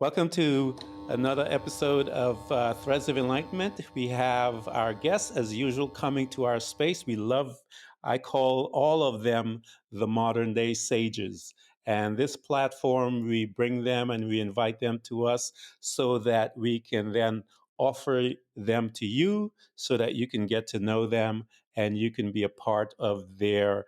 Welcome to another episode of Threads of Enlightenment. We have our guests, as usual, coming to our space. I call all of them the modern day sages. And this platform, we bring them and we invite them to us so that we can then offer them to you so that you can get to know them and you can be a part of their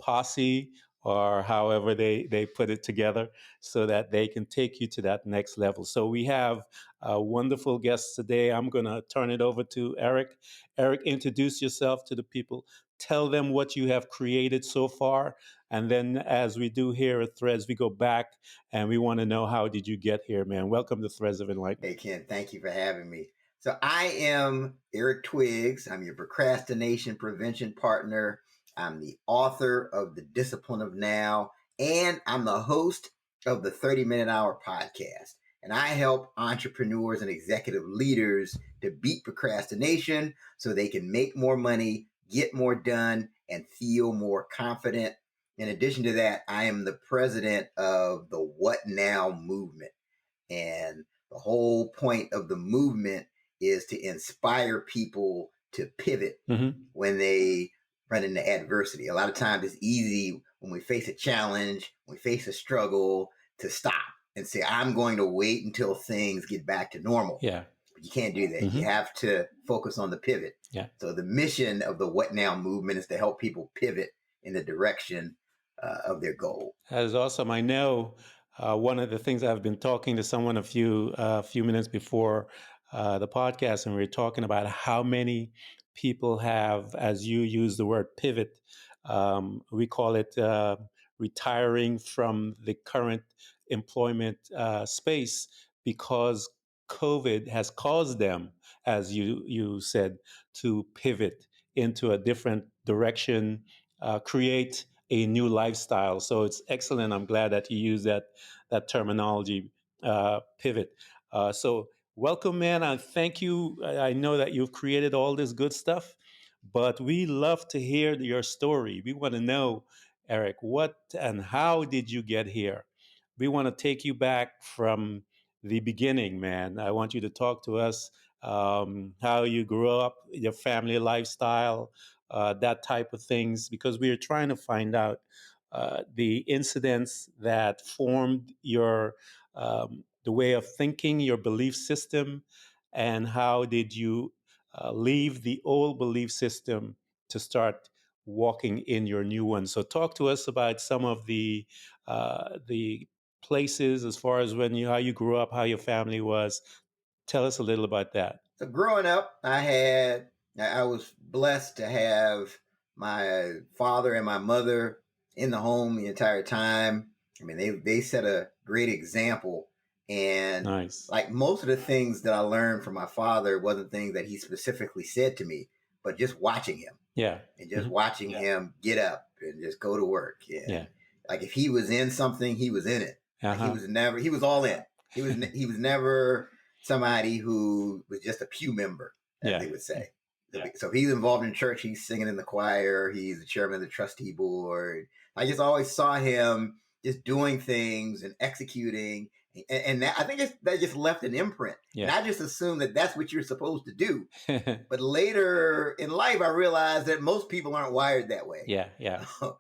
posse or however they put it together so that they can take you to that next level. So we have wonderful guests today. I'm going to turn it over to Eric. Eric, introduce yourself to the people. Tell them what you have created so far. And then as we do here at Threads, we go back and we want to know, how did you get here, man? Welcome to Threads of Enlightenment. Hey, Ken, thank you for having me. So I am Eric Twiggs. I'm your procrastination prevention partner. I'm the author of The Discipline of Now, and I'm the host of the 30-Minute Hour podcast. And I help entrepreneurs and executive leaders to beat procrastination so they can make more money, get more done, and feel more confident. In addition to that, I am the president of the What Now movement. And the whole point of the movement is to inspire people to pivot when they run into adversity. A lot of times it's easy when we face a challenge, when we face a struggle, to stop and say, I'm going to wait until things get back to normal. Yeah. But you can't do that. You have to focus on the pivot. Yeah. So the mission of the What Now movement is to help people pivot in the direction of their goal. That is awesome. I know one of the things, I've been talking to someone a few minutes before the podcast, and we were talking about how many people have, as you use the word pivot, we call it retiring from the current employment space because COVID has caused them, as you said, to pivot into a different direction, create a new lifestyle. So it's excellent. I'm glad that you use that terminology, pivot. So welcome, man. I thank you. I know that you've created all this good stuff, but we love to hear your story. We want to know, Eric, what and how did you get here? We want to take you back from the beginning, man. I want you to talk to us, how you grew up, your family lifestyle, that type of things, because we are trying to find out the incidents that formed your the way of thinking, your belief system, and how did you leave the old belief system to start walking in your new one. So talk to us about some of the places, as far as how you grew up, how your family was. Tell us a little about that. So growing up, I was blessed to have my father and my mother in the home the entire time. I mean, they set a great example. And Nice. like most of the things that I learned from my father wasn't things that he specifically said to me, but just watching him. Yeah. And just watching him get up and just go to work. Yeah. Like if he was in something, he was in it. Like he was all in. He was never somebody who was just a pew member, as they would say. Yeah. So if he's involved in church, he's singing in the choir, he's the chairman of the trustee board. I just always saw him just doing things and executing. And that, I think that just left an imprint. Yeah. And I just assumed that that's what you're supposed to do. But later in life, I realized that most people aren't wired that way. Yeah. So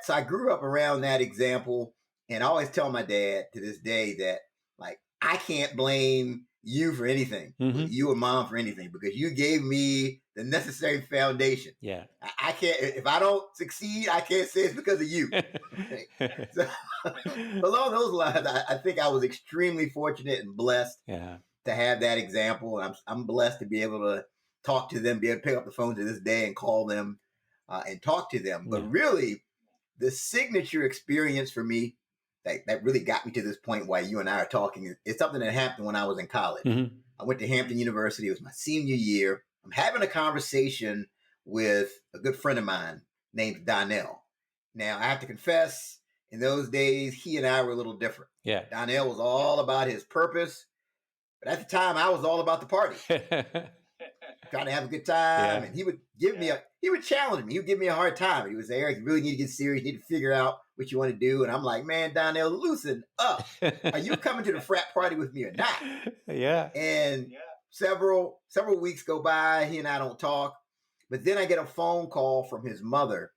I grew up around that example. And I always tell my dad to this day that, like, I can't blame you for anything, you or mom for anything, because you gave me the necessary foundation. Yeah. I can't, if I don't succeed, I can't say it's because of you. So, along those lines, I think I was extremely fortunate and blessed to have that example. And I'm blessed to be able to talk to them, be able to pick up the phone to this day and call them and talk to them. But really, the signature experience for me that really got me to this point why you and I are talking, it's something that happened when I was in college. I went to Hampton University. It was my senior year. I'm having a conversation with a good friend of mine named Donnell. Now, I have to confess, in those days, he and I were a little different. Yeah. Donnell was all about his purpose. But at the time, I was all about the party. Trying to have a good time. And he would give me he would challenge me. He would give me a hard time. He would say, Eric, you really need to get serious. You need to figure out what you want to do. And I'm like, man, Donnell, loosen up. Are you coming to the frat party with me or not? Yeah. And several weeks go by. He and I don't talk. But then I get a phone call from his mother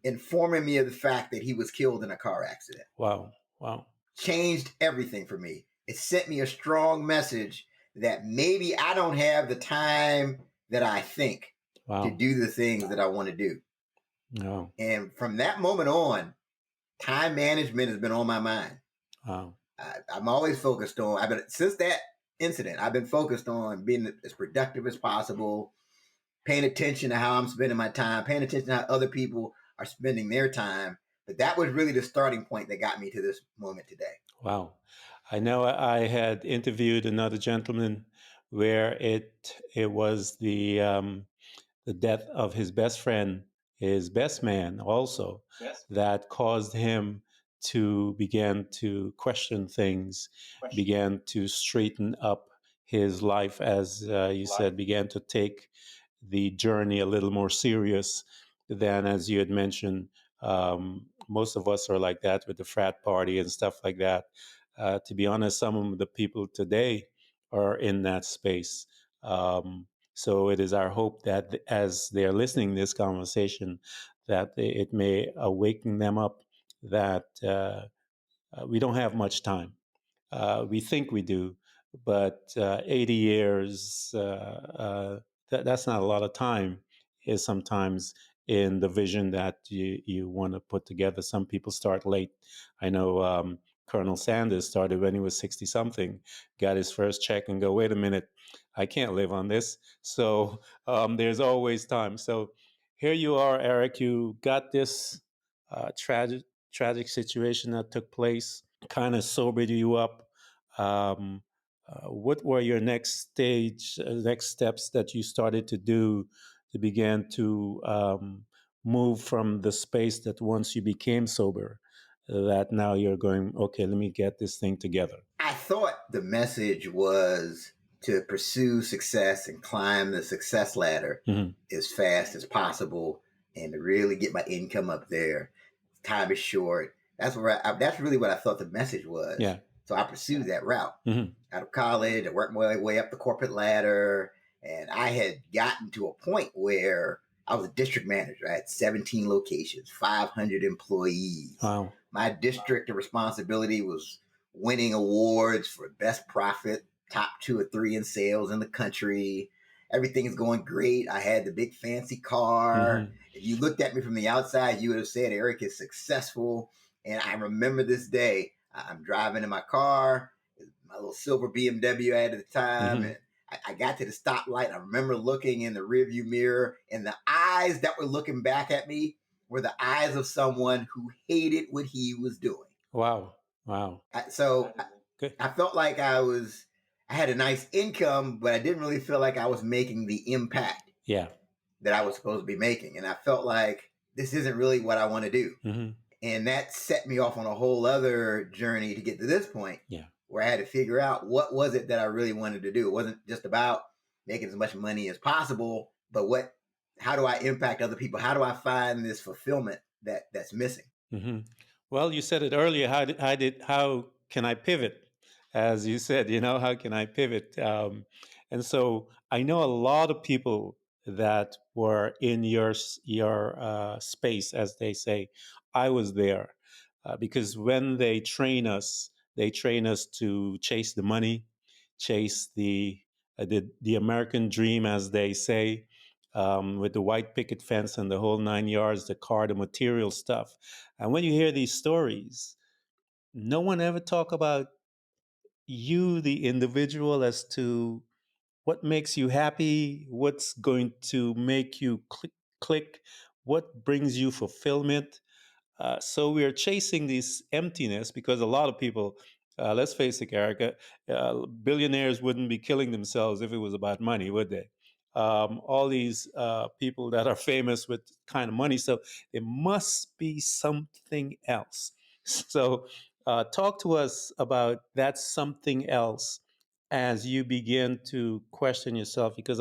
informing me of the fact that he was killed in a car accident. Wow. Wow. Changed everything for me. It sent me a strong message that maybe I don't have the time that I think to do the things that I want to do. No. And from that moment on, time management has been on my mind. Wow. I'm always focused on, since that incident, I've been focused on being as productive as possible, paying attention to how I'm spending my time, paying attention to how other people are spending their time. But that was really the starting point that got me to this moment today. Wow. I know I had interviewed another gentleman where it was the death of his best friend, his best man also, that caused him to begin to question things, began to straighten up his life, as you said, began to take the journey a little more serious than, as you had mentioned, most of us are like that with the frat party and stuff like that. To be honest, some of the people today are in that space. So it is our hope that as they're listening to this conversation, that it may awaken them up that we don't have much time. We think we do, but 80 years, that's not a lot of time, is sometimes in the vision that you want to put together. Some people start late. I know Colonel Sanders started when he was 60 something, got his first check and go, wait a minute, I can't live on this. So there's always time. So here you are, Eric, you got this tragic situation that took place, kind of sobered you up. Um, what were your next steps that you started to do to begin to move from the space that once you became sober, that now you're going, okay, let me get this thing together? I thought the message was to pursue success and climb the success ladder as fast as possible and to really get my income up there. Time is short. That's really what I thought the message was. Yeah. So I pursued that route. Out of college, I worked my way up the corporate ladder, and I had gotten to a point where I was a district manager. I had 17 locations, 500 employees. Wow. My district of responsibility was winning awards for best profit, top 2 or 3 in sales in the country. Everything is going great. I had the big fancy car. If you looked at me from the outside, you would have said Eric is successful. And I remember this day. I'm driving in my car, my little silver BMW I had at the time, and I got to the stoplight. I remember looking in the rearview mirror, and the eyes that were looking back at me were the eyes of someone who hated what he was doing. Wow. Wow. I felt like I had a nice income, but I didn't really feel like I was making the impact that I was supposed to be making. And I felt like this isn't really what I want to do. And that set me off on a whole other journey to get to this point where I had to figure out what was it that I really wanted to do. It wasn't just about making as much money as possible, but how do I impact other people? How do I find this fulfillment that's missing? Well, you said it earlier. How can I pivot? As you said, how can I pivot? And so I know a lot of people that were in your space, as they say. I was there because when they train us to chase the money, chase the American dream, as they say, with the white picket fence and the whole 9 yards, the car, the material stuff. And when you hear these stories, no one ever talk about you, the individual, as to what makes you happy, what's going to make you click, what brings you fulfillment. So we are chasing this emptiness because a lot of people, let's face it, Erica, billionaires wouldn't be killing themselves if it was about money, would they? All these people that are famous with kind of money, so it must be something else. So talk to us about that something else as you begin to question yourself, because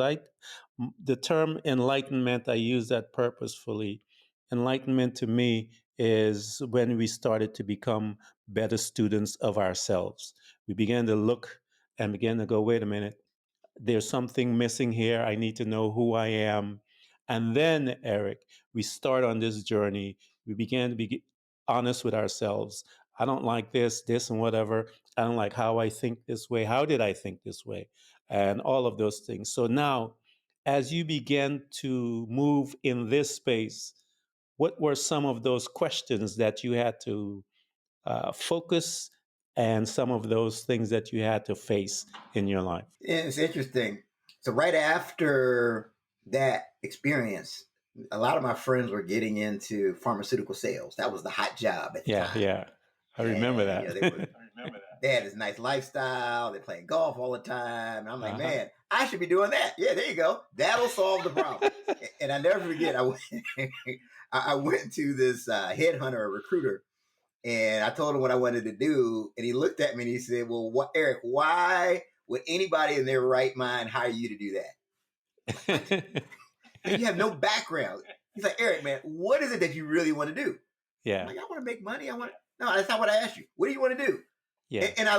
the term enlightenment, I use that purposefully. Enlightenment to me is when we started to become better students of ourselves. We began to look and began to go, wait a minute, there's something missing here. I need to know who I am. And then, Eric, we start on this journey. We began to be honest with ourselves. I don't like this, and whatever. I don't like how I think this way. How did I think this way? And all of those things. So now, as you began to move in this space, what were some of those questions that you had to focus and some of those things that you had to face in your life? It's interesting. So right after that experience, a lot of my friends were getting into pharmaceutical sales. That was the hot job at the Yeah, time. yeah. I remember And that. they had this nice lifestyle. They're playing golf all the time. And I'm like, Uh-huh. man, I should be doing that. Yeah, there you go. That'll solve the problem. And I never forget, I went to this headhunter, a recruiter, and I told him what I wanted to do. And he looked at me and he said, well, what, Eric, why would anybody in their right mind hire you to do that? I'm like, what? You have no background. He's like, Eric, man, what is it that you really want to do? I'm Yeah, like, I want to make money. No, that's not what I asked you. What do you want to do? yeah, And I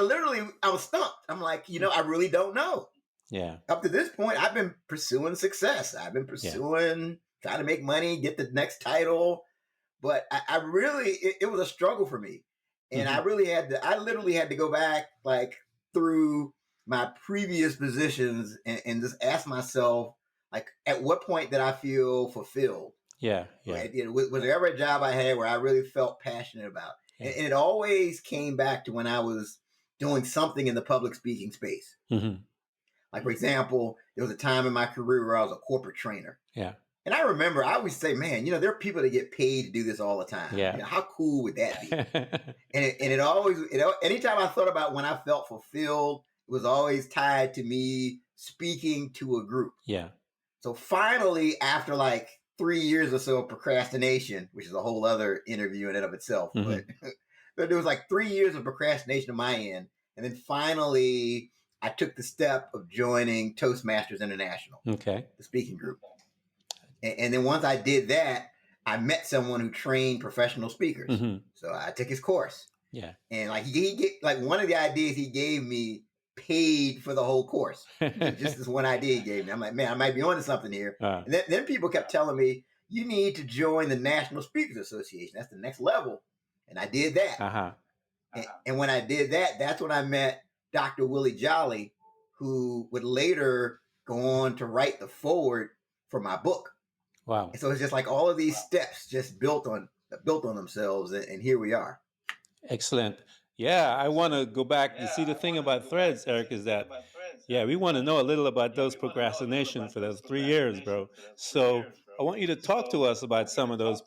was stumped. I'm like, I really don't know. yeah, Up to this point, I've been pursuing success. I've been yeah. pursuing trying to make money, get the next title. But I really, it was a struggle for me. And Hmm. I literally had to go back like through my previous positions and just ask myself, like, at what point did I feel fulfilled? Yeah, yeah, Right? Was there ever a job I had where I really felt passionate about? yeah. And it always came back to when I was doing something in the public speaking space. Hmm. Like, for example, there was a time in my career where I was a corporate trainer. Yeah, And I remember I always say, man, there are people that get paid to do this all the time. yeah. How cool would that be? And it always, anytime I thought about when I felt fulfilled, it was always tied to me speaking to a group. Yeah. So finally, after like 3 years or so of procrastination, which is a whole other interview in and of itself, Hmm. but there was like 3 years of procrastination on my end. And then finally, I took the step of joining Toastmasters International, Okay. the speaking group. And then once I did that, I met someone who trained professional speakers. Hmm. So I took his course. Yeah. And like he get like one of the ideas he gave me paid for the whole course. Just this one idea he gave me. I'm like, man, I might be onto something here. And then people kept telling me, you need to join the National Speakers Association. That's the next level. And I did that. Uh-huh. And when I did that, that's when I met Dr. Willie Jolly, who would later go on to write the foreword for my book. Wow. And so it's just like all of these steps just built on themselves, and here we are. Excellent. Yeah, I want to go back. You see, the thing about threads, Eric, is that, yeah, we want to know a little about those procrastination for those 3 years, bro. So I want you to talk to us about some of those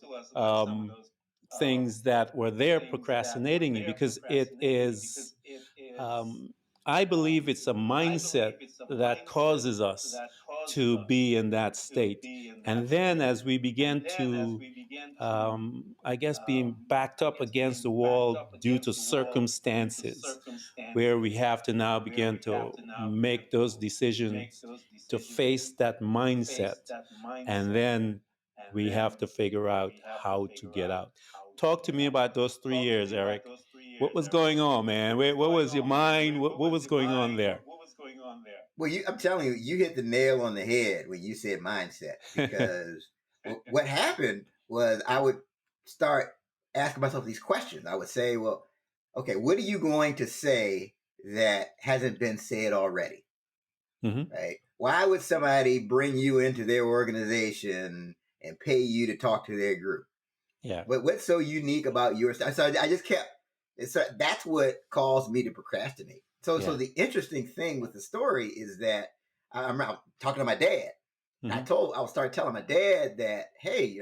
things that were there procrastinating you, because it is, um, I believe it's a mindset that causes us to be in that state. And then as we begin to, I guess, being backed up against the wall due to circumstances, where we have to now begin to make those decisions to face that mindset. And then we have to figure out how to get out. Talk to me about those 3 years, Eric. What was going on, man? What was your mind? What was going on there? Well, I'm telling you, you hit the nail on the head when you said mindset, because what happened was I would start asking myself these questions. I would say, well, okay, what are you going to say that hasn't been said already? Mm-hmm. Right? Why would somebody bring you into their organization and pay you to talk to their group? Yeah. But what's so unique about your stuff? So I just kept. So that's what caused me to procrastinate. So the interesting thing with the story is that I'm talking to my dad. Mm-hmm. I was started telling my dad that, hey,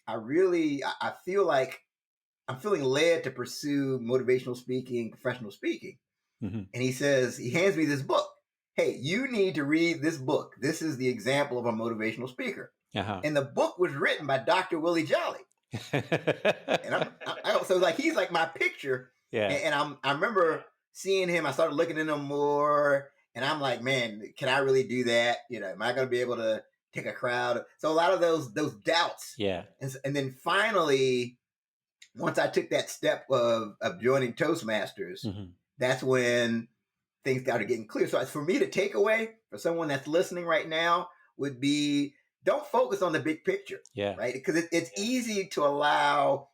I really I feel like I'm feeling led to pursue motivational speaking, professional speaking. Mm-hmm. And he hands me this book. Hey, you need to read this book. This is the example of a motivational speaker. Uh-huh. And the book was written by Dr. Willie Jolly. And so like he's like my picture. Yeah. And I remember seeing him. I started looking at him more, and I'm like, man, can I really do that? Am I going to be able to take a crowd? So a lot of those doubts. Yeah. And then finally, once I took that step of joining Toastmasters, Mm-hmm. that's when things started getting clear. So for me, the takeaway for someone that's listening right now would be don't focus on the big picture, Yeah. right? Because it's easy to allow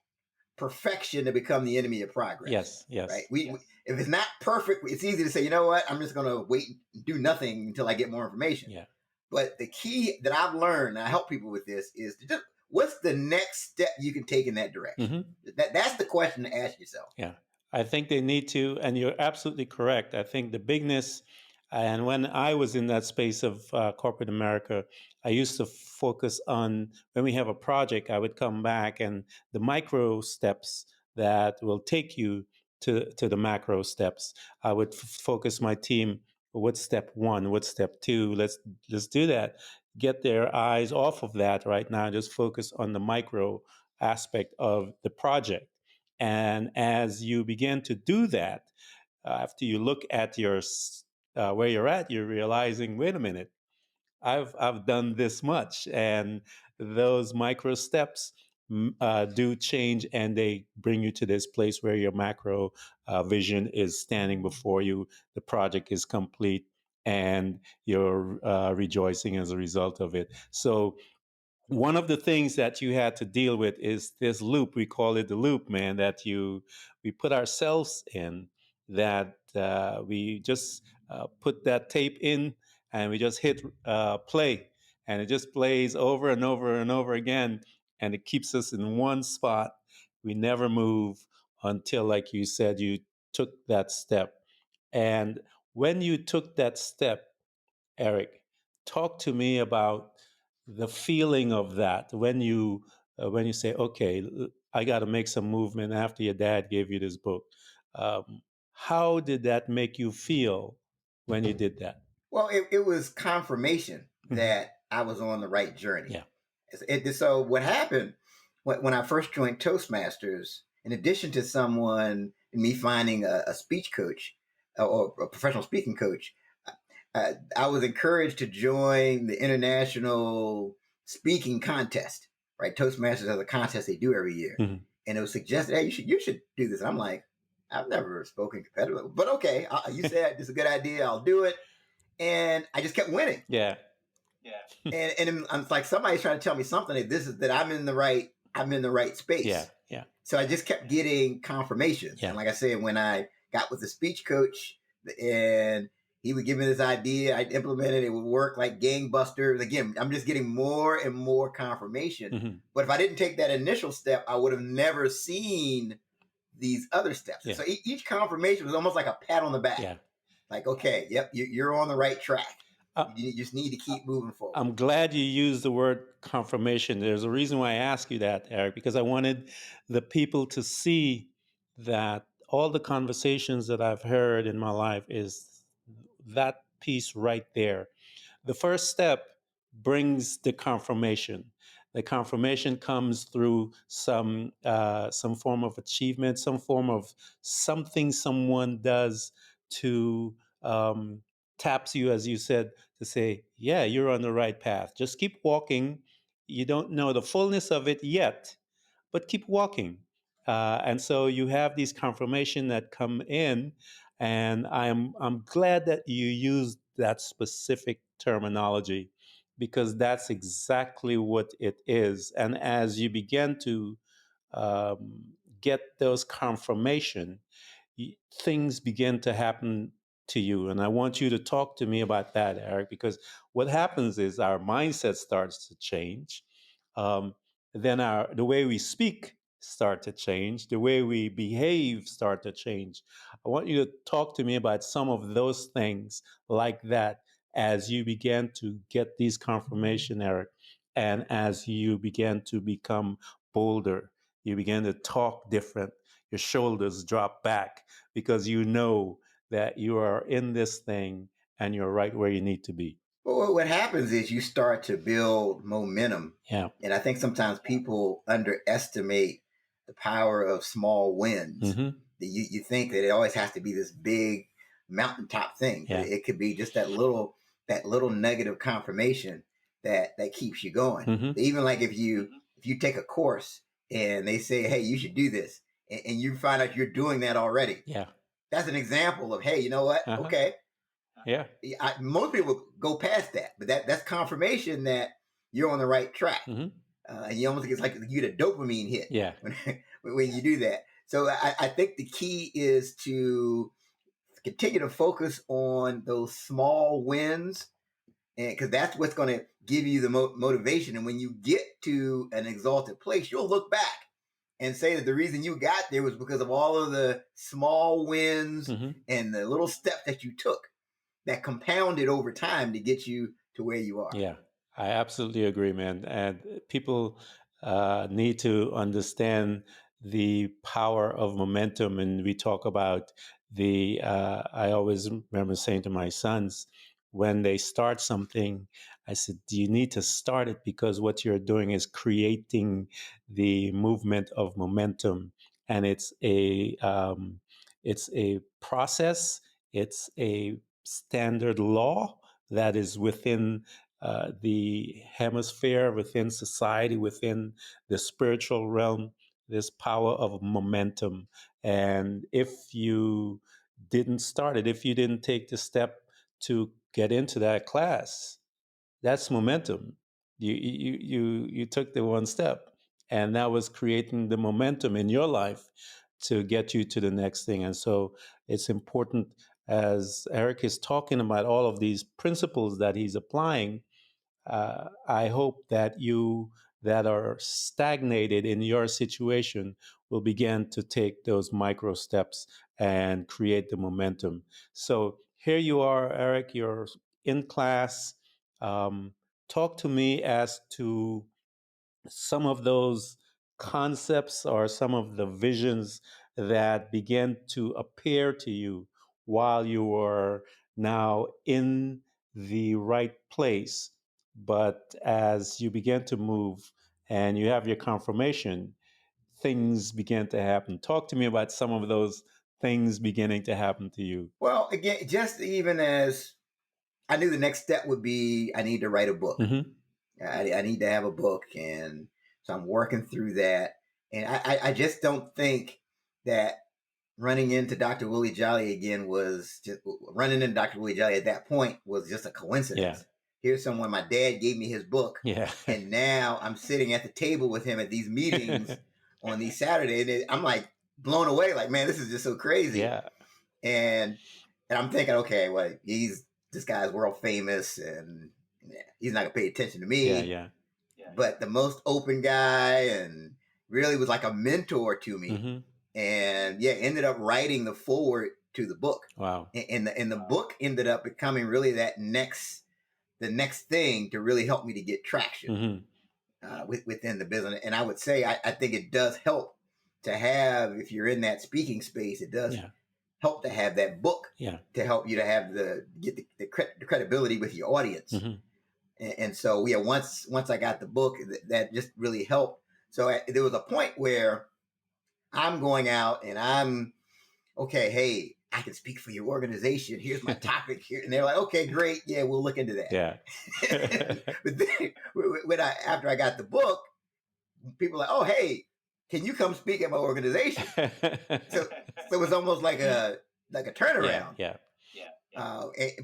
perfection to become the enemy of progress, Yes. Yes. right? We if it's not perfect, it's easy to say, you know what, I'm just going to wait and do nothing until I get more information. Yeah. But the key that I've learned, and I help people with this, is to just what's the next step you can take in that direction? Mm-hmm. That's the question to ask yourself. Yeah. I think they need to, and you're absolutely correct. I think the bigness, and when I was in that space of corporate America, I used to focus on when we have a project, I would come back and the micro steps that will take you to the macro steps. I would focus my team. What's step one? What's step two? Let's do that. Get their eyes off of that right now. Just focus on the micro aspect of the project. And as you begin to do that, after you look at your where you're at, you're realizing, wait a minute, I've done this much, and those micro steps do change, and they bring you to this place where your macro vision is standing before you. The project is complete, and you're rejoicing as a result of it. So one of the things that you had to deal with is this loop. We call it the loop, man, that we put ourselves in, that we just put that tape in and we just hit play, and it just plays over and over and over again, and it keeps us in one spot. We never move until, like you said, you took that step. And when you took that step, Eric, talk to me about the feeling of that when you say, "Okay, I got to make some movement." After your dad gave you this book, how did that make you feel when you did that? Well, it was confirmation Mhm. that I was on the right journey. Yeah. So what happened when I first joined Toastmasters, in addition to someone, me finding a speech coach or a professional speaking coach, I was encouraged to join the international speaking contest. Right, Toastmasters has a contest they do every year, Mhm. and it was suggested, "Hey, you should do this." And I'm like, I've never spoken competitively, but okay, you said this is a good idea. I'll do it, and I just kept winning. Yeah. And I'm like, somebody's trying to tell me something that this is that I'm in the right Yeah. space. Yeah. So I just kept getting confirmations. And Yeah. like I said, when I got with the speech coach and he would give me this idea, I'd implement it, it would work like gangbusters. Again, I'm just getting more and more confirmation. Mhm. But if I didn't take that initial step, I would have never seen these other steps. And Yeah. so each confirmation was almost like a pat on the back. Yeah. Like, okay, yep, you're on the right track. Uh, You just need to keep moving forward. I'm glad you used the word confirmation. There's a reason why I asked you that, Eric, because I wanted the people to see that all the conversations that I've heard in my life is that piece right there. The first step brings the confirmation. The confirmation comes through some form of achievement, some form of something someone does to taps you, as you said, to say, "Yeah, you're on the right path. Just keep walking. You don't know the fullness of it yet, but keep walking." And so you have these confirmation that come in, and I'm glad that you used that specific terminology, because that's exactly what it is. And as you begin to get those confirmation, things begin to happen to you. And I want you to talk to me about that, Eric, because what happens is our mindset starts to change. Um, then the way we speak start to change, the way we behave start to change. I want you to talk to me about some of those things like that as you begin to get these confirmation, Eric, and as you begin to become bolder, you begin to talk different, your shoulders drop back because you know that you are in this thing and you're right where you need to be. Well, what happens is you start to build momentum. Yeah. And I think sometimes people underestimate the power of small wins. Mm-hmm. You think that it always has to be this big mountaintop thing, but Yeah. it could be just that little negative confirmation that keeps you going. Mm-hmm. Even like if you take a course and they say, hey, you should do this. And you find out you're doing that already. Yeah. That's an example of, hey, you know what? Uh-huh. Okay. Yeah. Most people go past that, but that's confirmation that you're on the right track. Mm-hmm. And you almost, it's like you get a dopamine hit Yeah. when you do that. So I think the key is to continue to focus on those small wins, and because that's what's going to give you the motivation. And when you get to an exalted place, you'll look back and say that the reason you got there was because of all of the small wins Mm-hmm. and the little steps that you took that compounded over time to get you to where you are. Yeah, I absolutely agree, man. And people need to understand the power of momentum. And we talk about I always remember saying to my sons, when they start something, I said, you need to start it because what you're doing is creating the movement of momentum. And it's a process, it's a standard law that is within the hemisphere, within society, within the spiritual realm, this power of momentum. And if you didn't start it, if you didn't take the step to get into that class, that's momentum. You took the one step, and that was creating the momentum in your life to get you to the next thing. And so it's important, as Eric is talking about all of these principles that he's applying. I hope that you that are stagnated in your situation will begin to take those micro steps and create the momentum. So here you are, Eric, you're in class. Um, Talk to me as to some of those concepts or some of the visions that began to appear to you while you were now in the right place. But as you began to move and you have your confirmation, things began to happen. Talk to me about some of those things beginning to happen to you. Well, again, just even as I knew the next step would be, I need to write a book. Mm-hmm. I need to have a book. And so I'm working through that. And I just don't think that running into Dr. Willie Jolly again was just running into Dr. Willie Jolly at that point was just a coincidence. Yeah. Here's someone, my dad gave me his book, Yeah. and now I'm sitting at the table with him at these meetings on these Saturdays. And I'm like blown away, like, man, this is just so crazy. Yeah. And I'm thinking, okay, well, this guy's world famous, and he's not gonna pay attention to Yeah. me. Yeah. But the most open guy, and really was like a mentor to me. Mm-hmm. And ended up writing the foreword to the book. Wow. And the book ended up becoming really the next thing to really help me to get traction within the business. And I would say I think it does help to have, if you're in that speaking space, it does help to have that book to help you to have get the credibility with your audience. Mm-hmm. And so once I got the book, that just really helped. So there was a point where I'm going out and I'm okay. Hey, I can speak for your organization. Here's my topic here, and they're like, okay, great, yeah, we'll look into that. Yeah. But then after I got the book, people are like, oh, hey, can you come speak at my organization? So it was almost like a turnaround. Yeah.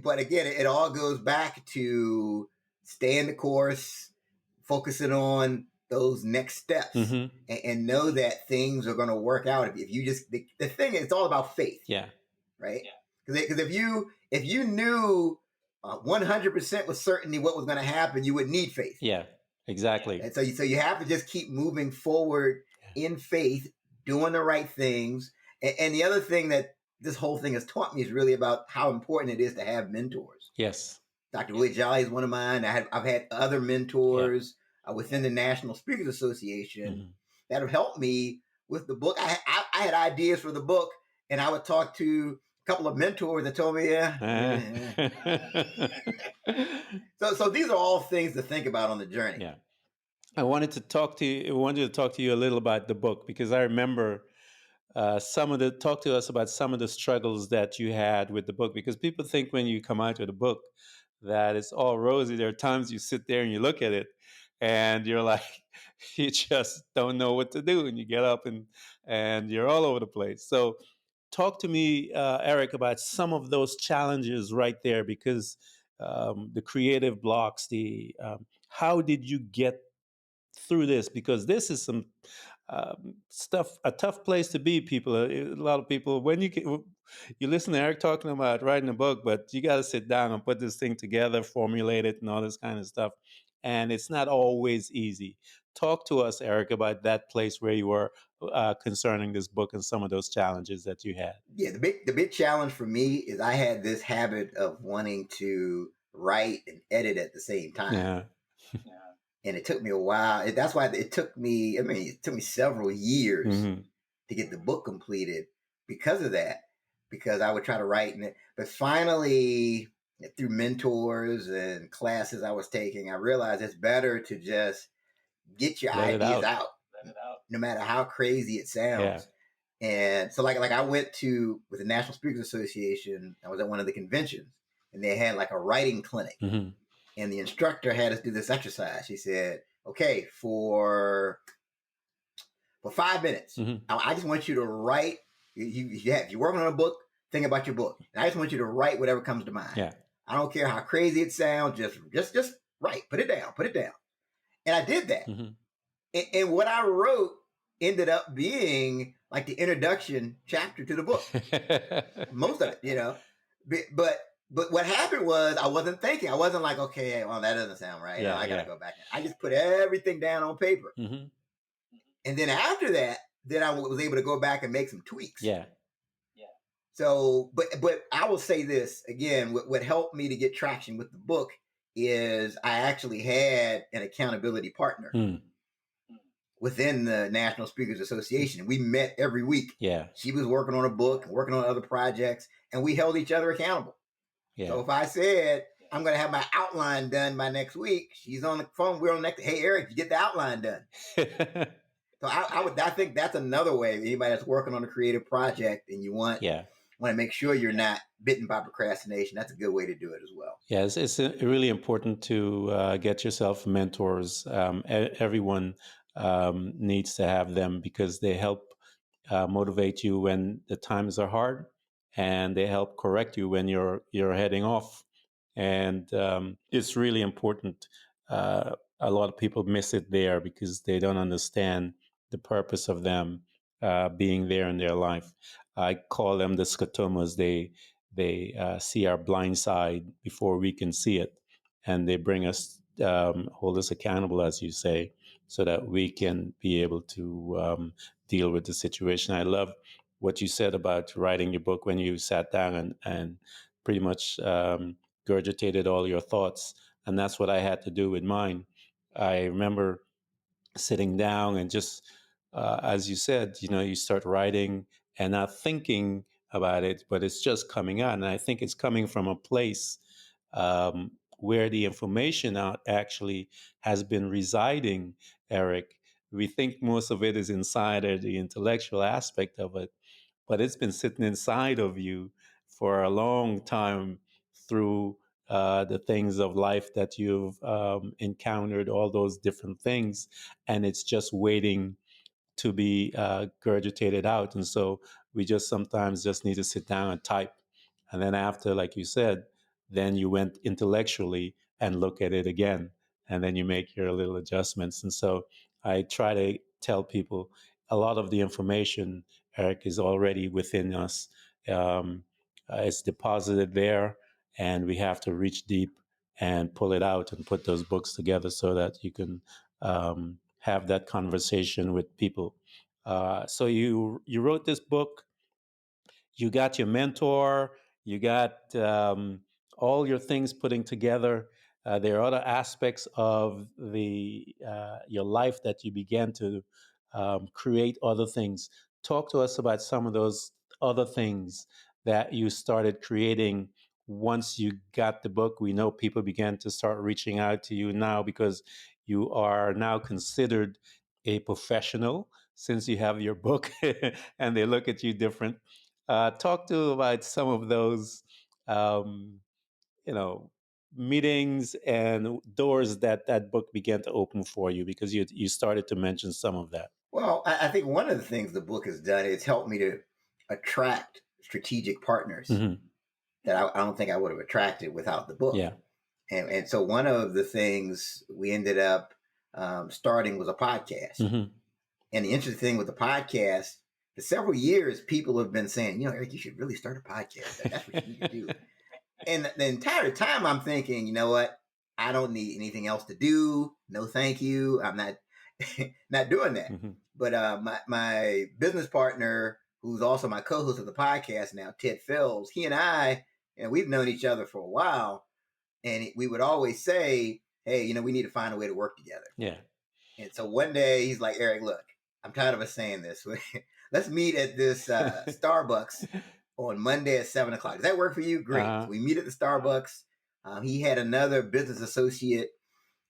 But again, it all goes back to staying the course, focusing on those next steps, and know that things are going to work out. If you just the thing is, it's all about faith. Yeah. Right. Because if you knew 100% with certainty what was going to happen, you would need faith. Yeah. Exactly. And so you have to just keep moving forward in faith, doing the right things. And the other thing that this whole thing has taught me is really about how important it is to have mentors. Yes. Dr. Willie Jolly is one of mine. I've had other mentors within the National Speakers Association that have helped me with the book. I had ideas for the book, and I would talk to a couple of mentors that told me, So these are all things to think about on the journey. Yeah. I wanted to talk to you a little about the book, because I remember talk to us about some of the struggles that you had with the book, because people think when you come out with a book that it's all rosy. There are times you sit there and you look at it and you're like, you just don't know what to do, and you get up and you're all over the place. So talk to me, Eric, about some of those challenges right there, because the creative blocks, the how did you get through this? Because this is some stuff, a tough place to be. People, a lot of people, when you listen to Eric talking about writing a book, but you got to sit down and put this thing together, formulate it, and all this kind of stuff. And it's not always easy. Talk to us, Eric, about that place where you were concerning this book and some of those challenges that you had. Yeah, the big challenge for me is I had this habit of wanting to write and edit at the same time. Yeah. And it took me a while. That's why it took me, I mean, it took me several years Hmm. to get the book completed because of that. Because I would try to write in it. But finally, through mentors and classes I was taking, I realized it's better to just get your Let it ideas out. out, no matter how crazy it Yeah. sounds. And so like I went to with the National Speakers Association, I was at one of the conventions and they had like a writing clinic. Hmm. And the instructor had us do this exercise. She said, okay, for 5 minutes, Hmm. I just want you to write. If you're working on a book, think about your book. And I just want you to write whatever comes to mind. Yeah. I don't care how crazy it sounds. Just write. Put it down. Put it down. And I did that. Hmm. And what I wrote ended up being like the introduction chapter to the book. Most of it. But but what happened was I wasn't thinking. I wasn't like, okay, well, that doesn't sound right. Yeah. I got to Yeah. go back. I just put everything down on paper. Hmm. And then after that, then I was able to go back and make some tweaks. Yeah. So, but I will say this again. What helped me to get traction with the book is I actually had an accountability partner Mm. within the National Speakers Association. We met every week. Yeah. She was working on a book and working on other projects, and we held each other accountable. So Yeah. if I said I'm going to have my outline done by next week, she's on the phone. We're on next. Hey, Eric, you get the outline done. So I think that's another way. Anybody that's working on a creative project and you want Yeah. to make sure you're not bitten by procrastination, that's a good way to do it as well. Yes, it's really important to get yourself mentors. Everyone needs to have them because they help motivate you when the times are hard, and they help correct you when you're heading off. And it's really important. A lot of people miss it there because they don't understand the purpose of them being there in their life. I call them the scotomas. They see our blind side before we can see it, and they bring us, hold us accountable, as you say, so that we can be able to deal with the situation. I love what you said about writing your book when you sat down and pretty much gurgitated all your thoughts, and that's what I had to do with mine. I remember sitting down and just, as you said, you start writing and not thinking about it, but it's just coming out. And I think it's coming from a place where the information out actually has been residing, Eric. We think most of it is inside of the intellectual aspect of it, but it's been sitting inside of you for a long time through the things of life that you've encountered, all those different things, and it's just waiting to be gurgitated out. And so we just sometimes just need to sit down and type. And then after, like you said, then you went intellectually and look at it again. And then you make your little adjustments. And so I try to tell people a lot of the information, Eric, is already within us. Um, it's deposited there, and we have to reach deep and pull it out and put those books together so that you can have that conversation with people. So you wrote this book, you got your mentor, you got all your things putting together. There are other aspects of the your life that you began to create other things. Talk to us about some of those other things that you started creating once you got the book. We know people began to start reaching out to you now because you are now considered a professional since you have your book and they look at you different. Talk to about some of those, um, you know, meetings and doors that that book began to open for you? Because you started to mention some of that. Well, I think one of the things the book has done is helped me to attract strategic partners Mm-hmm. that I don't think I would have attracted without the book. Yeah. And so one of the things we ended up starting was a podcast. Mm-hmm. And the interesting thing with the podcast, for several years, people have been saying, Eric, you should really start a podcast. That's what you need to do. And the entire time I'm thinking, you know what? I don't need anything else to do. No, thank you. I'm not not doing that. Mm-hmm. But my business partner, who's also my co-host of the podcast now, Ted Fells, he and I, we've known each other for a while, and we would always say, hey, we need to find a way to work together. Yeah. And so one day he's like, Eric, look, I'm tired of us saying this. Let's meet at this Starbucks on Monday at 7:00. Does that work for you? Great. So we meet at the Starbucks. He had another business associate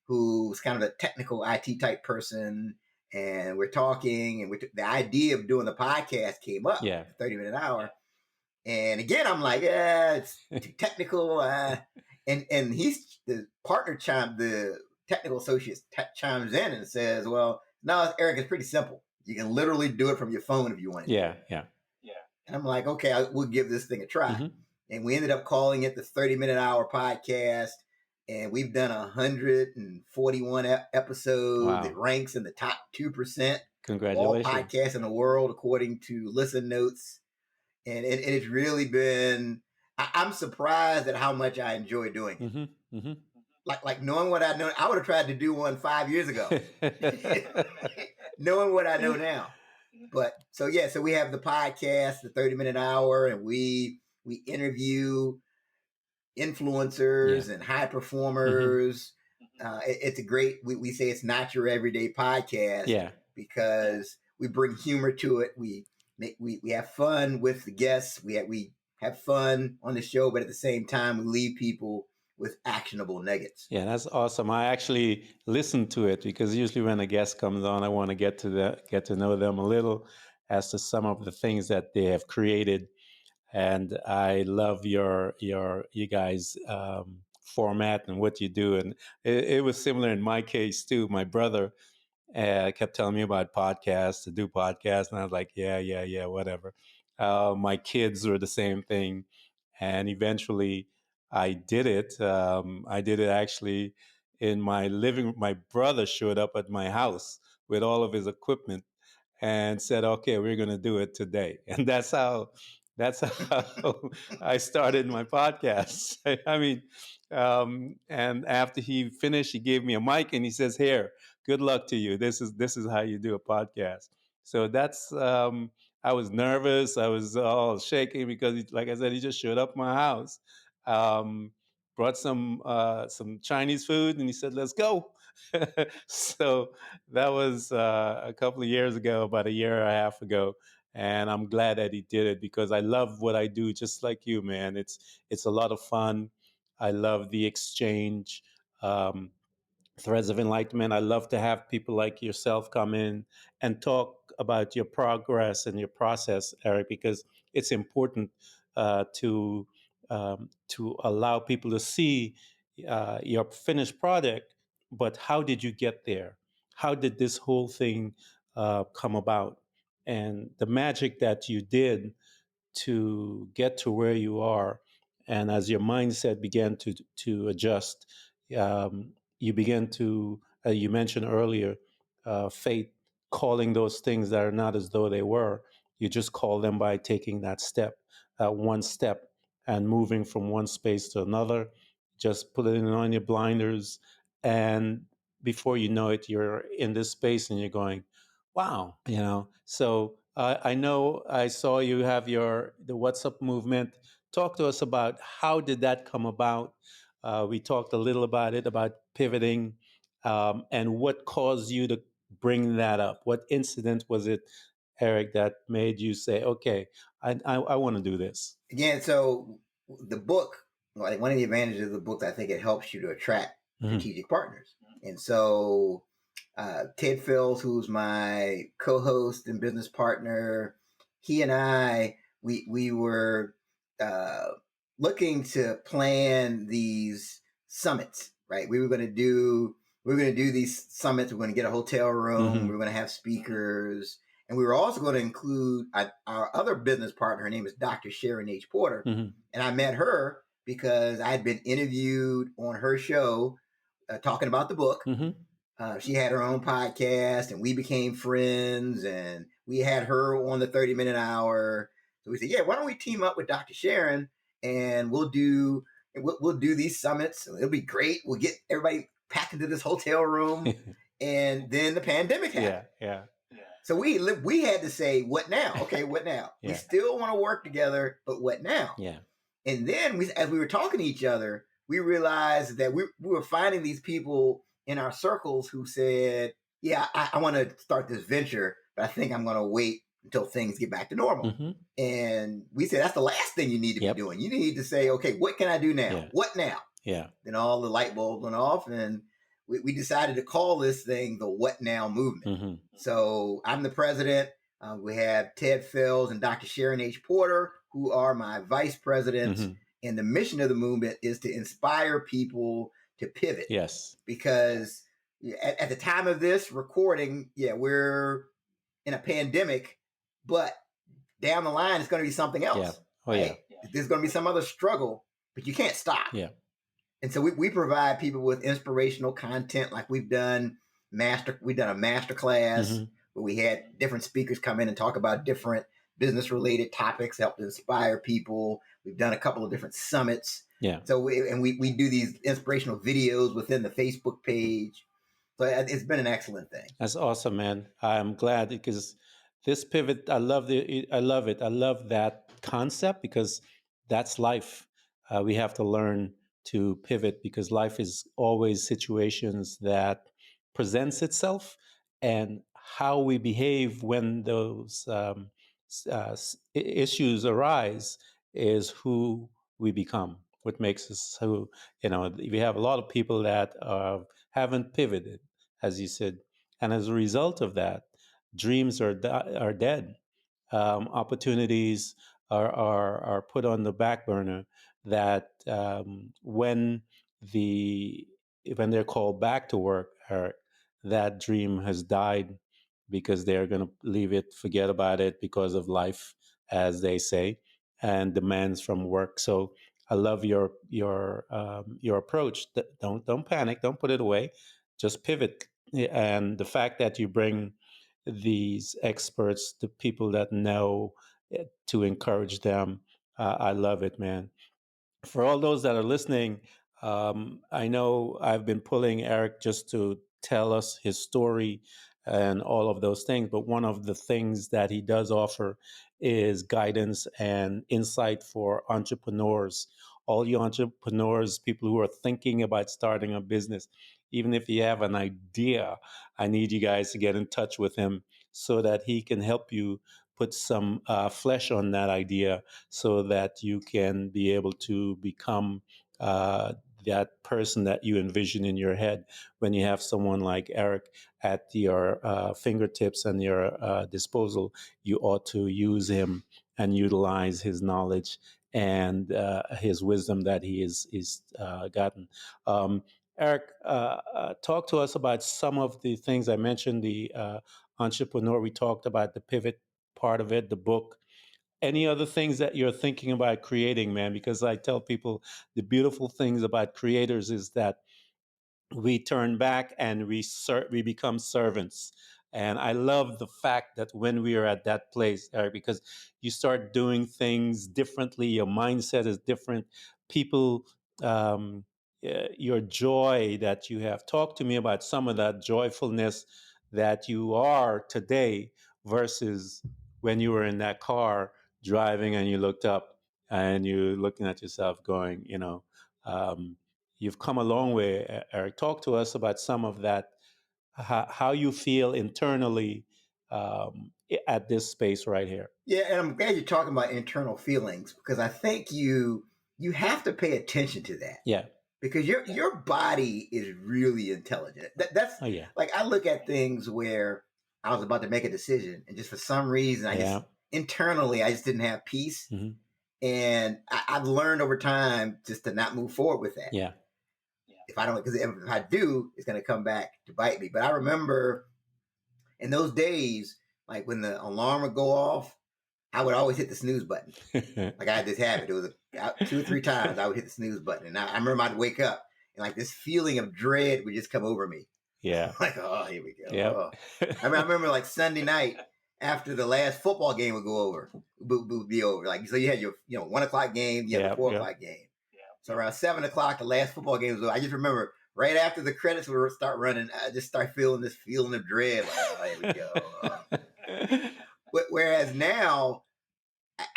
who's kind of a technical IT type person. And we're talking, and the idea of doing the podcast came up, Yeah. 30-minute hour. And again, I'm like, it's too technical. And he's the partner the technical associate chimes in and says, well, no, Eric, it's pretty simple. You can literally do it from your phone if you want to. Yeah. Yeah. And I'm like, okay, we'll give this thing a try. Mm-hmm. And we ended up calling it the 30-minute hour podcast. And we've done 141 episodes. Wow. It ranks in the top 2% Congratulations. of all podcasts in the world, according to Listen Notes. And it's really been, I'm surprised at how much I enjoy doing it. Mm-hmm. Mm-hmm. Like knowing what I know, I would have tried to do one 5 years ago. Knowing what I know now. But so we have the podcast, the 30-minute hour, and we interview influencers and high performers. Mm-hmm. It's a great, we say it's not your everyday podcast because we bring humor to it. We have fun with the guests. We have fun on the show, but at the same time, we leave people with actionable nuggets. Yeah, that's awesome. I actually listen to it because usually when a guest comes on, I want to get to know them a little as to some of the things that they have created. And I love you guys format and what you do. And it was similar in my case too. My brother kept telling me about podcasts, to do podcasts, and I was like, yeah, whatever. My kids were the same thing, and eventually I did it. I did it actually in my living. My brother showed up at my house with all of his equipment and said, "Okay, we're going to do it today," and that's how I started my podcast. I mean, and after he finished, he gave me a mic and he says, "Here, good luck to you. This is how you do a podcast." So that's I was nervous. I was all shaking because, like I said, he just showed up at my house, brought some Chinese food, and he said, "Let's go." So that was a couple of years ago, about a year and a half ago, and I'm glad that he did it because I love what I do, just like you, man. It's a lot of fun. I love the exchange. Threads of Enlightenment. I love to have people like yourself come in and talk about your progress and your process, Eric, because it's important to allow people to see your finished product. But how did you get there? How did this whole thing come about? And the magic that you did to get to where you are, and as your mindset began to adjust, you began to you mentioned earlier, fate calling those things that are not as though they were. You just call them by taking that step, one step, and moving from one space to another. Just putting on your blinders, and before you know it, you're in this space, and you're going, wow, So I know I saw you have the What's Up movement. Talk to us about how did that come about. We talked a little about it, about pivoting, and what caused you to bring that up. What incident was it, Eric, that made you say, "Okay, I want to do this"? Again, so the book, like one of the advantages of the book, I think it helps you to attract strategic partners. And so Ted Fells, who's my co-host and business partner, he and I, we were looking to plan these summits, right? We were going to do these summits. We are going to get a hotel room. We were going to have speakers, and we were also going to include our other business partner. Her name is Dr. Sharon H. Porter, and I met her because I had been interviewed on her show talking about the book. She had her own podcast, and we became friends, and we had her on the 30-minute hour. So we said, yeah, why don't we team up with Dr. Sharon, and we'll do these summits. It'll be great. We'll get everybody packed into this hotel room. And then the pandemic happened. Yeah. So we had to say, what now? Okay, what now? Yeah. We still want to work together, but what now? Yeah. And then as we were talking to each other, we realized that we were finding these people in our circles who said, yeah, I want to start this venture, but I think I'm going to wait until things get back to normal. And we said, that's the last thing you need to be doing. You need to say, okay, what can I do now? Yeah. What now? Yeah. Then all the light bulbs went off, and we decided to call this thing the What Now movement. So I'm the president. We have Ted Fells and Dr. Sharon H. Porter, who are my vice presidents. And the mission of the movement is to inspire people to pivot. Yes. Because at the time of this recording, we're in a pandemic, but down the line, it's going to be something else. Yeah. Oh, yeah. There's going to be some other struggle, but you can't stop. Yeah. And so we provide people with inspirational content, like we've done a master class where we had different speakers come in and talk about different business related topics, help to inspire people. We've done a couple of different summits. Yeah. So we do these inspirational videos within the Facebook page. So it's been an excellent thing. That's awesome, man. I'm glad because this pivot, I love it. I love that concept because that's life. We have to learn to pivot because life is always situations that presents itself, and how we behave when those issues arise is who we become. What makes us who, we have a lot of people that haven't pivoted, as you said, and as a result of that, dreams are dead. Opportunities are put on the back burner. That when they're called back to work, that dream has died because they're going to leave it, forget about it because of life, as they say, and demands from work. So I love your approach. Don't panic. Don't put it away. Just pivot. And the fact that you bring these experts, the people that know, to encourage them, I love it, man. For all those that are listening, I know I've been pulling Eric just to tell us his story and all of those things, but one of the things that he does offer is guidance and insight for entrepreneurs. All you entrepreneurs, people who are thinking about starting a business, even if you have an idea, I need you guys to get in touch with him so that he can help you put some flesh on that idea so that you can be able to become that person that you envision in your head. When you have someone like Eric at your fingertips and your disposal, you ought to use him and utilize his knowledge and his wisdom that he is gotten. Eric, talk to us about some of the things I mentioned, the entrepreneur. We talked about the pivot part of it, the book. Any other things that you're thinking about creating, man? Because I tell people the beautiful things about creators is that we turn back and we become servants. And I love the fact that when we are at that place, Eric, because you start doing things differently, your mindset is different. People, your joy that you have. Talk to me about some of that joyfulness that you are today versus when you were in that car driving and you looked up and you're looking at yourself going, you've come a long way, Eric. Talk to us about some of that, how you feel internally at this space right here. Yeah, and I'm glad you're talking about internal feelings because I think you have to pay attention to that. Yeah. Because your body is really intelligent. That's like I look at things where I was about to make a decision, and just for some reason, I just internally I just didn't have peace, and I've learned over time just to not move forward with that. Yeah. if I don't, because if I do, it's going to come back to bite me. But I remember in those days, like when the alarm would go off, I would always hit the snooze button. Like I had this habit. It was 2 or 3 times I would hit the snooze button, and I remember I'd wake up and like this feeling of dread would just come over me. Yeah. Like, oh, here we go. Yep. Oh. I remember like Sunday night after the last football game would go over, would be over. Like so, you had your 1:00 game, you had the 4:00 game. So around 7:00, the last football game was over. I just remember right after the credits would start running, I just start feeling this feeling of dread. Like, oh, here we go. Whereas now,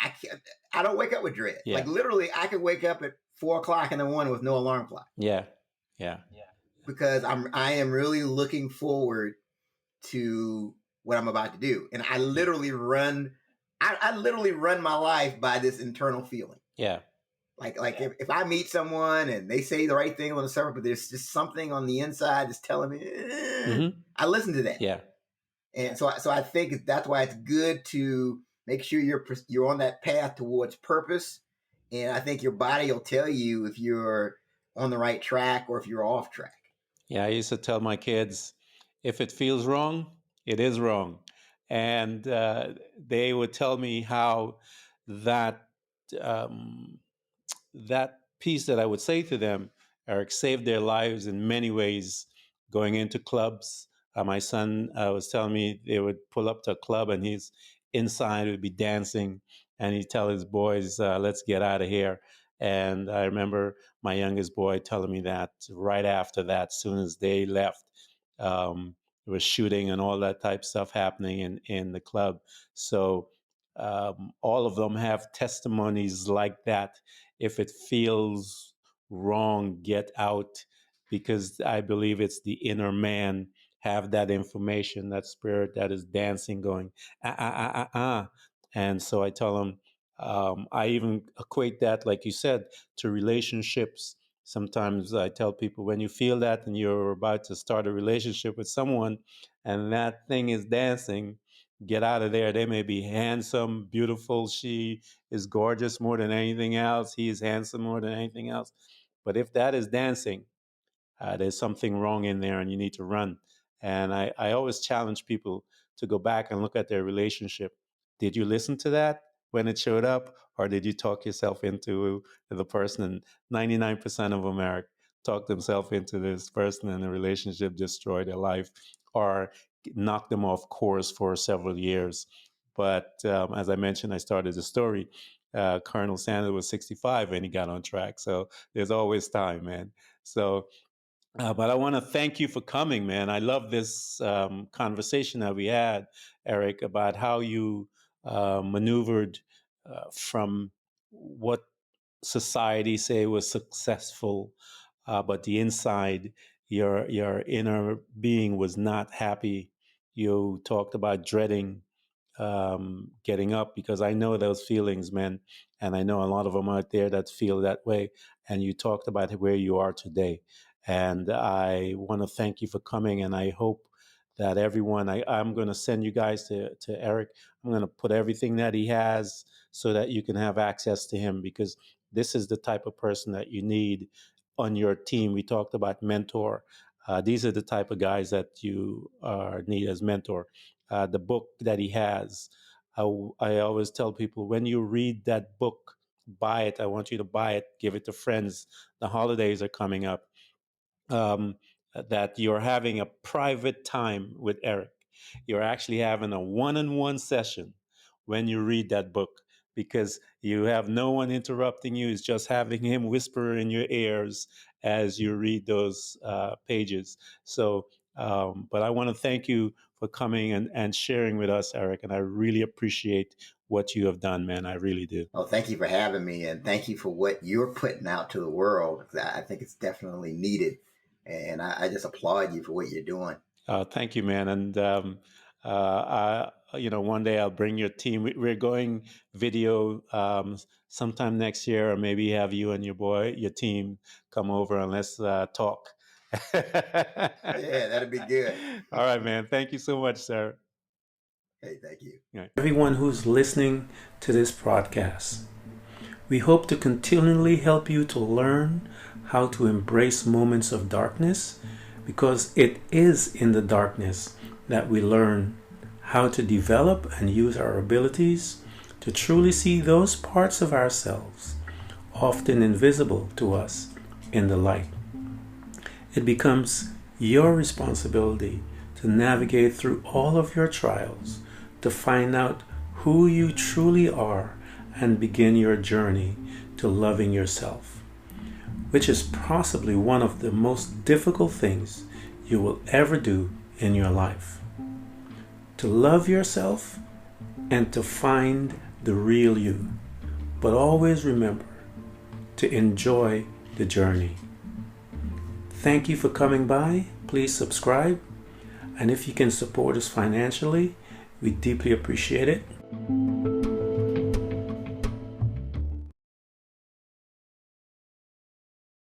I can't. I don't wake up with dread. Yeah. Like literally, I could wake up at 4:00 in the morning with no alarm clock. Yeah. Because I am really looking forward to what I'm about to do, and I literally run. I literally run my life by this internal feeling. Yeah. Like if I meet someone and they say the right thing on the surface, but there's just something on the inside that's telling me, I listen to that. Yeah. And so I think that's why it's good to make sure you're on that path towards purpose. And I think your body will tell you if you're on the right track or if you're off track. Yeah, I used to tell my kids, if it feels wrong, it is wrong. And they would tell me how that that piece that I would say to them, Eric, saved their lives in many ways. Going into clubs, my son was telling me they would pull up to a club and he's inside would be dancing, and he'd tell his boys, "Let's get out of here." And I remember my youngest boy telling me that right after that, as soon as they left, there was shooting and all that type stuff happening in the club. So all of them have testimonies like that. If it feels wrong, get out, because I believe it's the inner man have that information, that spirit that is dancing, going And so I tell them, I even equate that, like you said, to relationships. Sometimes I tell people, when you feel that and you're about to start a relationship with someone and that thing is dancing, get out of there. They may be handsome, beautiful. She is gorgeous more than anything else. He is handsome more than anything else. But if that is dancing, there's something wrong in there and you need to run. And I always challenge people to go back and look at their relationship. Did you listen to that when it showed up, or did you talk yourself into the person? And 99% of them, Eric, talk themselves into this person, and the relationship destroyed their life or knocked them off course for several years. But as I mentioned, I started the story. Colonel Sanders was 65 when he got on track. So there's always time, man. So but I want to thank you for coming, man. I love this conversation that we had, Eric, about how you maneuvered from what society say was successful, but the inside, your inner being was not happy. You talked about dreading getting up, because I know those feelings, man, and I know a lot of them out there that feel that way. And you talked about where you are today, and I want to thank you for coming. And I hope that everyone, I'm going to send you guys to Eric. I'm going to put everything that he has so that you can have access to him, because this is the type of person that you need on your team. We talked about mentor. These are the type of guys that you need as mentor. The book that he has, I always tell people, when you read that book, buy it. I want you to buy it, give it to friends. The holidays are coming up. um, that you're having a private time with Eric. You're actually having a one-on-one session when you read that book, because you have no one interrupting you. It's just having him whisper in your ears as you read those pages. So, but I want to thank you for coming and sharing with us, Eric. And I really appreciate what you have done, man. I really do. Oh, thank you for having me, and thank you for what you're putting out to the world. I think it's definitely needed, and I just applaud you for what you're doing. Thank you, man. And one day I'll bring your team. We're going video sometime next year, or maybe have you and your team come over and let's talk. Yeah, that'd be good. All right, man. Thank you so much, sir. Hey, thank you. Everyone who's listening to this podcast, We hope to continually help you to learn how to embrace moments of darkness, because it is in the darkness that we learn how to develop and use our abilities to truly see those parts of ourselves, often invisible to us, in the light. It becomes your responsibility to navigate through all of your trials, to find out who you truly are and begin your journey to loving yourself, which is possibly one of the most difficult things you will ever do in your life. To love yourself and to find the real you. But always remember to enjoy the journey. Thank you for coming by. Please subscribe. And if you can support us financially, we deeply appreciate it.